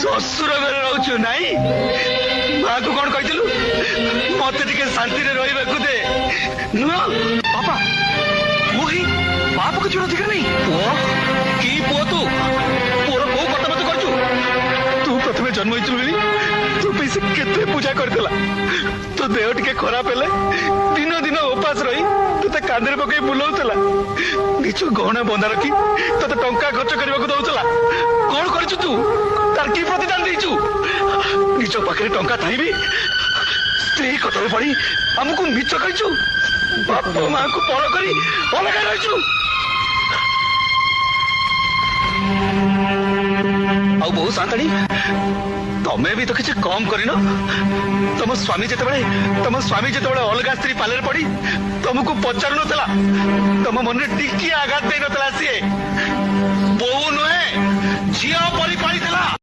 ଶ୍ୱଶୁର ଘରେ ରହୁଛୁ ନାଇଁ? ମାକୁ କଣ କହିଥିଲୁ? ମତେ ଟିକେ ଶାନ୍ତିରେ ରହିବାକୁ ଦେ। ନୁହଁ ବାପା ପୁଅ ହିଁ ମା ପକେଇ ଅଧିକାର ନାହିଁ। ପୁଅ? କି ପୁଅ ତୁ? ପୁଅର କୋଉ କର୍ତ୍ତବ୍ୟ ତୁ କରିଛୁ? ତୁ ପ୍ରଥମେ ଜନ୍ମ ହେଇଥିଲୁ ବୋଲି ତୋ ପାଇଁ ସେ କେତେ ପୂଜା କରିଥିଲା। ତୋ ଦେହ ଟିକେ ଖରାପ ହେଲେ ଦିନ ଦିନ ଉପାସ ରହି ତୋତେ କାନ୍ଧରେ ପକେଇ ବୁଲଉଥିଲା। ନିଜ ଗହଣା ବନ୍ଧା ରଖି ତୋତେ ଟଙ୍କା ଖର୍ଚ୍ଚ କରିବାକୁ ଦଉଥିଲା। କଣ କରିଛୁ ତୁ? ତାର କି ପ୍ରତିଦାନ ଦେଇଛୁ? ନିଜ ପାଖରେ ଟଙ୍କା ଥାଇବି ସ୍ତ୍ରୀ କଥାରେ ପଡି ଆମକୁ ମିଛ କହିଛୁ। ବାପ ମାଙ୍କୁ ପର କରି ଅଲଗା ରହିଛୁ। ଆଉ ବହୁ ସାନ୍ତାଣୀ, ତମେ ବି ତ କିଛି କମ କରିନ। ତମ ସ୍ୱାମୀ ଯେତେବେଳେ ଅଲଗା ସ୍ତ୍ରୀ ପାଲରେ ପଡି ତମକୁ ପଚାରୁନଥିଲା, ତମ ମନରେ ଟିକିଏ ଆଘାତ ଦେଇନଥିଲା। ସିଏ ବୋହୁ ନୁହେଁ ଝିଅ ପରି ପାଳିଥିଲା।